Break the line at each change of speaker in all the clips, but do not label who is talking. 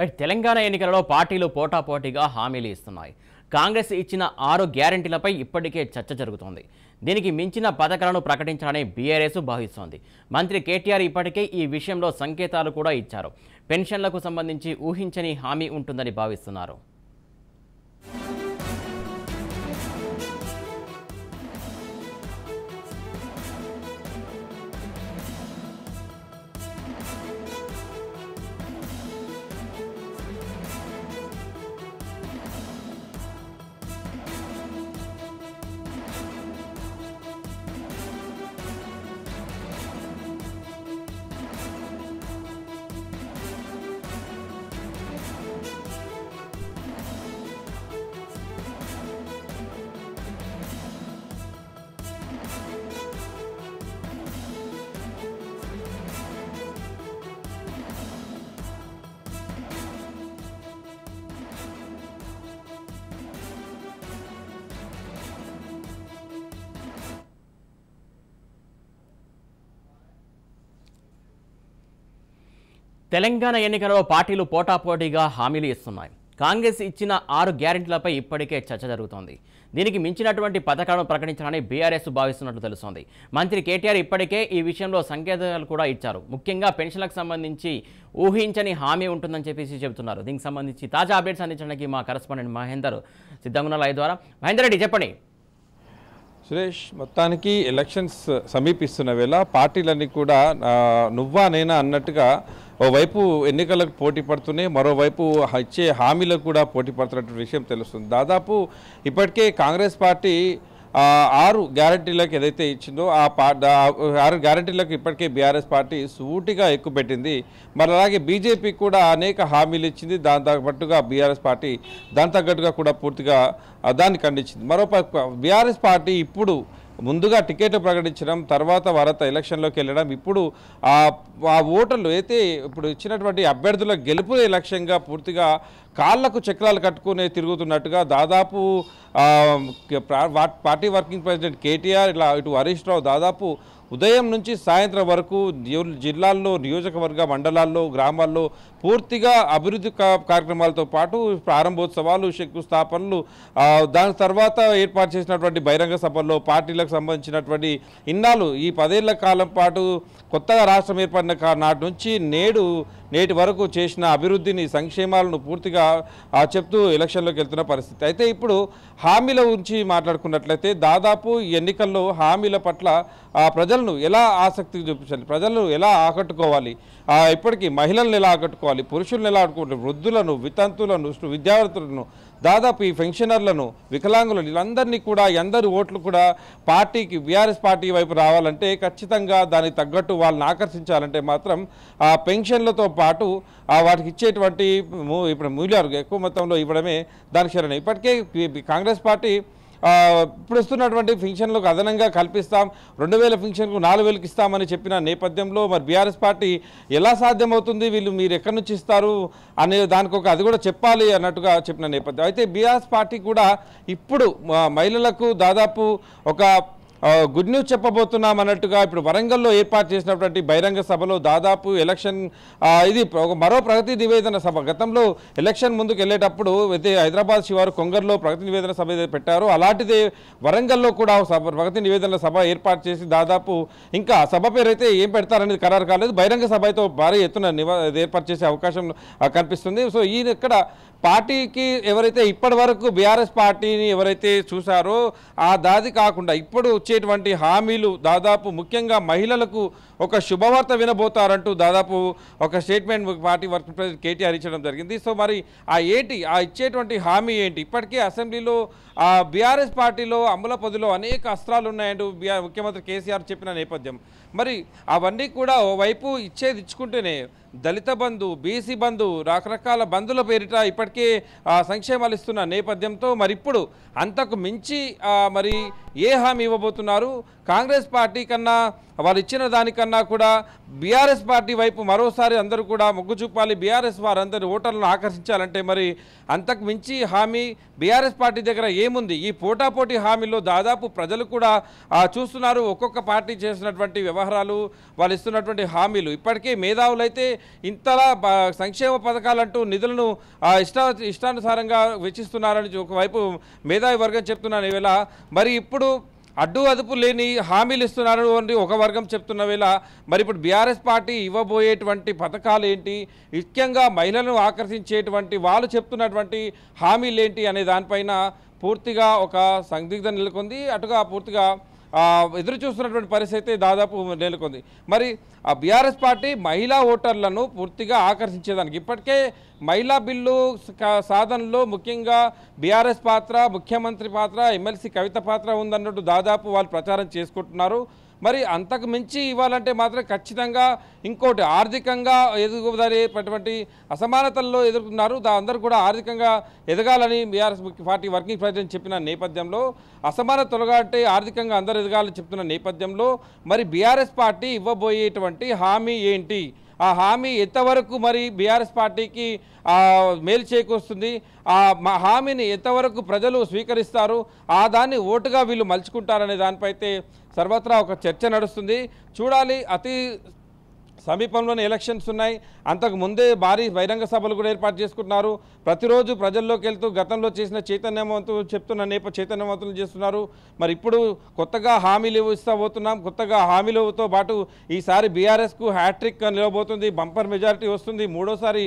తెలంగాణ ఎన్నికలలో పార్టీలు పోటాపోటీగా హామీలు ఇస్తున్నాయి. కాంగ్రెస్ ఇచ్చిన 6 గ్యారెంటీలపై ఇప్పటికే చర్చ జరుగుతోంది. దీనికి మించిన పథకాలను ప్రకటించాలని బీఆర్ఎస్ భావిస్తోంది. మంత్రి కేటీఆర్ ఇప్పటికే ఈ విషయంలో సంకేతాలు కూడా ఇచ్చారు. పెన్షన్లకు సంబంధించి ఊహించని హామీ ఉంటుందని భావిస్తున్నారు. తెలంగాణ ఎన్నికలలో పార్టీలు పోటాపోటీగా హామీలు ఇస్తున్నాయి. కాంగ్రెస్ ఇచ్చిన 6 గ్యారెంటీలపై ఇప్పటికే చర్చ జరుగుతోంది. దీనికి మించినటువంటి పథకాలను ప్రకటించాలని బీఆర్ఎస్ భావిస్తున్నట్లు తెలుస్తోంది. మంత్రి కేటీఆర్ ఇప్పటికే ఈ విషయంలో సంకేతాలు కూడా ఇచ్చారు. ముఖ్యంగా పెన్షన్లకు సంబంధించి ఊహించని హామీ ఉంటుందని చెప్పేసి చెబుతున్నారు. దీనికి సంబంధించి తాజా అప్డేట్స్ అందించడానికి మా కరెస్పాండెంట్ మహేందర్ సిద్ధంగా లైవ్ ద్వారా. మహేందర్ రెడ్డి చెప్పండి.
సురేష్, మొత్తానికి ఎలక్షన్స్ సమీపిస్తున్న వేళ పార్టీలన్నీ కూడా నువ్వా నేనా అన్నట్టుగా ఓవైపు ఎన్నికలకు పోటీ పడుతున్నాయి, మరోవైపు ఇచ్చే హామీలకు కూడా పోటీ పడుతున్నటువంటి విషయం తెలుస్తుంది. దాదాపు ఇప్పటికే కాంగ్రెస్ పార్టీ 6 గ్యారెంటీలకు ఏదైతే ఇచ్చిందో ఆ 6 గ్యారెంటీలకు ఇప్పటికే బీఆర్ఎస్ పార్టీ సూటిగా ఎక్కుపెట్టింది. మరి అలాగే బీజేపీ కూడా అనేక హామీలు ఇచ్చింది. దాని తగ్గట్టుగా బీఆర్ఎస్ పార్టీ దాని తగ్గట్టుగా కూడా పూర్తిగా దాన్ని ఖండించింది. మరోపక్క బీఆర్ఎస్ పార్టీ ఇప్పుడు ముందుగా టికెట్లు ప్రకటించడం, తర్వాత వారంతా ఎలక్షన్లోకి వెళ్ళడం, ఇప్పుడు ఆ ఓటర్లు అయితే ఇప్పుడు ఇచ్చినటువంటి అభ్యర్థుల గెలుపునే లక్ష్యంగా పూర్తిగా కాళ్లకు చక్రాలు కట్టుకునే తిరుగుతున్నట్టుగా దాదాపు పార్టీ వర్కింగ్ ప్రెసిడెంట్ కేటీఆర్ ఇటు హరీష్ రావు దాదాపు ఉదయం నుంచి సాయంత్రం వరకు జిల్లాల్లో, నియోజకవర్గ మండలాల్లో, గ్రామాల్లో పూర్తిగా అభివృద్ధి కార్యక్రమాలతో పాటు ప్రారంభోత్సవాలు, శంకుస్థాపనలు, దాని తర్వాత ఏర్పాటు చేసినటువంటి బహిరంగ సభల్లో పార్టీలకు సంబంధించినటువంటి ఇన్నాళ్ళు ఈ 10 ఏళ్ల కాలం పాటు కొత్తగా రాష్ట్రం ఏర్పడిన నాటి నుంచి నేటి వరకు చేసిన అభివృద్ధిని, సంక్షేమాలను పూర్తిగా చెప్తూ ఎలక్షన్లోకి వెళ్తున్న పరిస్థితి. అయితే ఇప్పుడు హామీల గురించి మాట్లాడుకున్నట్లయితే దాదాపు ఎన్నికల్లో హామీల పట్ల ప్రజలను ఎలా ఆసక్తి చూపించాలి, ప్రజలను ఎలా ఆకట్టుకోవాలి, ఇప్పటికీ మహిళలను ఎలా ఆకట్టుకోవాలి, పురుషులను ఎలా ఆకట్టుకోవాలి, వృద్ధులను, వితంతులను, విద్యార్థులను, దాదాపు ఈ పెన్షనర్లను, వికలాంగులను, వీళ్ళందరినీ కూడా అందరి ఓట్లు కూడా పార్టీకి బీఆర్ఎస్ పార్టీ వైపు రావాలంటే ఖచ్చితంగా దానికి తగ్గట్టు వాళ్ళని ఆకర్షించాలంటే మాత్రం ఆ పెన్షన్లతో పాటు వాటికి ఇచ్చేటువంటి ఇప్పుడు మూల్యాలు ఎక్కువ మొత్తంలో ఇవ్వడమే దానికి శరణం. ఇప్పటికే కాంగ్రెస్ పార్టీ ఇప్పుడు ఇస్తున్నటువంటి పెన్షన్లకు అదనంగా కల్పిస్తాం, 2000 పెన్షన్కు 4000కి ఇస్తామని చెప్పిన నేపథ్యంలో మరి బీఆర్ఎస్ పార్టీ ఎలా సాధ్యమవుతుంది, మీరు ఎక్కడి నుంచి ఇస్తారు అనే దానికి అది కూడా చెప్పాలి అన్నట్టుగా చెప్పిన నేపథ్యం. అయితే బీఆర్ఎస్ పార్టీ కూడా ఇప్పుడు మహిళలకు దాదాపు ఒక గుడ్ న్యూస్ చెప్పబోతున్నాం అన్నట్టుగా ఇప్పుడు వరంగల్లో ఏర్పాటు చేసినటువంటి బహిరంగ సభలో దాదాపు ఎలక్షన్ ఇది మరో ప్రగతి నివేదన సభ. గతంలో ఎలక్షన్ ముందుకు వెళ్ళేటప్పుడు అయితే హైదరాబాద్ శివారు కొంగర్లో ప్రగతి నివేదన సభ ఏదైతే పెట్టారో అలాంటిదే వరంగల్లో కూడా ప్రగతి నివేదన సభ ఏర్పాటు చేసి దాదాపు ఇంకా సభ పేరు అయితే ఏం పెడతారనేది ఖరారు కాలేదు. బహిరంగ సభ అయితే భారీ ఎత్తున ఏర్పాటు చేసే అవకాశం కనిపిస్తుంది. సో ఈయన ఇక్కడ పార్టీకి ఎవరైతే ఇప్పటి వరకు బీఆర్ఎస్ పార్టీని ఎవరైతే చూసారో దాది కాకుండా ఇప్పుడు వచ్చేటువంటి హామీలు దాదాపు ముఖ్యంగా మహిళలకు ఒక శుభవార్త వినబోతారంటూ దాదాపు ఒక statement party working president KTR ఇచ్చడం జరిగింది. సో మరి ఇచ్చేటువంటి హామీ ఏంటి? ఇప్పటికే అసెంబ్లీలో బీఆర్ఎస్ పార్టీలో అమల పదిలో అనేక అస్త్రాలు ఉన్నాయంటూ ముఖ్యమంత్రి కేసీఆర్ చెప్పిన నేపథ్యం. మరి అవన్నీ కూడా ఓవైపు ఇచ్చేది ఇచ్చుకుంటేనే దళిత బంధు, బీసీ బంధు, రకరకాల బంధుల పేరిట ఇప్పటికే సంక్షేమాలు ఇస్తున్న నేపథ్యంతో మరి ఇప్పుడు అంతకు మించి మరి ఏ హామీ ఇవ్వబోతున్నారు? కాంగ్రెస్ పార్టీ కన్నా వాళ్ళు ఇచ్చిన దానికన్నా కూడా బీఆర్ఎస్ పార్టీ వైపు మరోసారి అందరూ కూడా మొగ్గు చూపాలి, బీఆర్ఎస్ వారందరి ఓటర్లను ఆకర్షించాలంటే మరి అంతకు మించి హామీ బీఆర్ఎస్ పార్టీ దగ్గర ఏముంది? ఈ పోటాపోటీ హామీలో దాదాపు ప్రజలు కూడా చూస్తున్నారు. ఒక్కొక్క పార్టీ చేసినటువంటి వ్యవహారాలు, వాళ్ళు ఇస్తున్నటువంటి హామీలు. ఇప్పటికే మేధావులైతే ఇంతలా సంక్షేమ పథకాలంటూ నిధులను ఇష్టానుసారంగా వెచ్చిస్తున్నారని ఒకవైపు మేధావి వర్గం చెప్తున్నాను ఈవేళ. మరి ఇప్పుడు అడ్డు అదుపు లేని హామీలు ఇస్తున్నారు అని ఒక వర్గం చెప్తున్న వేళ మరి ఇప్పుడు బీఆర్ఎస్ పార్టీ ఇవ్వబోయేటువంటి పథకాలు ఏంటి, ముఖ్యంగా మహిళలను ఆకర్షించేటువంటి వాళ్ళు చెప్తున్నటువంటి హామీలు ఏంటి అనే దానిపైన పూర్తిగా ఒక సందిగ్ధం నెలకొంది. అటుగా పూర్తిగా ఎదురు చూస్తున్నటువంటి పరిస్థితి దాదాపు నెలకొంది. మరి ఆ బీఆర్ఎస్ పార్టీ మహిళా ఓటర్లను పూర్తిగా ఆకర్షించేదానికి ఇప్పటికే మహిళా బిల్లు సాధనలో ముఖ్యంగా బీఆర్ఎస్ పాత్ర, ముఖ్యమంత్రి పాత్ర, ఎమ్మెల్సీ కవిత పాత్ర ఉందన్నట్టు దాదాపు వాళ్ళు ప్రచారం చేసుకుంటున్నారు. మరి అంతకు మించి ఇవ్వాలంటే మాత్రం ఖచ్చితంగా ఇంకోటి ఆర్థికంగా ఎదుగుదరేటువంటి అసమానతల్లో ఎదుర్కొన్నారు. అందరూ కూడా ఆర్థికంగా ఎదగాలని బీఆర్ఎస్ పార్టీ వర్కింగ్ ప్రెసిడెంట్ చెప్పిన నేపథ్యంలో అసమానత తొలగాలంటే ఆర్థికంగా అందరూ ఎదగాలని చెప్తున్న నేపథ్యంలో మరి బీఆర్ఎస్ పార్టీ ఇవ్వబోయేటువంటి హామీ ఏంటి, ఆ హామీ ఎంతవరకు మరి బీఆర్ఎస్ పార్టీకి మేలు చేకూరుస్తుంది, మా హామీని ఎంతవరకు ప్రజలు స్వీకరిస్తారు, దాన్ని ఓటుగా వీళ్ళు మలుచుకుంటారనే దానిపైతే సర్వత్రా ఒక చర్చ నడుస్తుంది. చూడాలి. అతి సమీపంలోనే ఎలక్షన్స్ ఉన్నాయి. అంతకు ముందే భారీ బహిరంగ సభలు కూడా ఏర్పాటు చేసుకుంటున్నారు. ప్రతిరోజు ప్రజల్లోకి వెళ్తూ గతంలో చేసిన చైతన్యవంతులు చేస్తున్నారు. మరి ఇప్పుడు కొత్తగా హామీలు ఇస్తబోతున్నాం. కొత్తగా హామీలతో పాటు ఈసారి బీఆర్ఎస్కు హ్యాట్రిక్ నిలవబోతుంది, బంపర్ మెజారిటీ వస్తుంది, మూడోసారి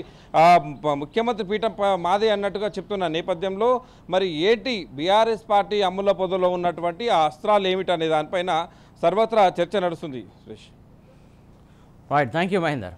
ముఖ్యమంత్రి పీఠం మాదే అన్నట్టుగా చెప్తున్న నేపథ్యంలో మరి ఏంటి బీఆర్ఎస్ పార్టీ అమ్ముల పొదలో ఉన్నటువంటి ఆ అస్త్రాలు ఏమిటి అనే దానిపైన సర్వత్రా చర్చ నడుస్తుంది. Suresh.
Right, thank you Mahender.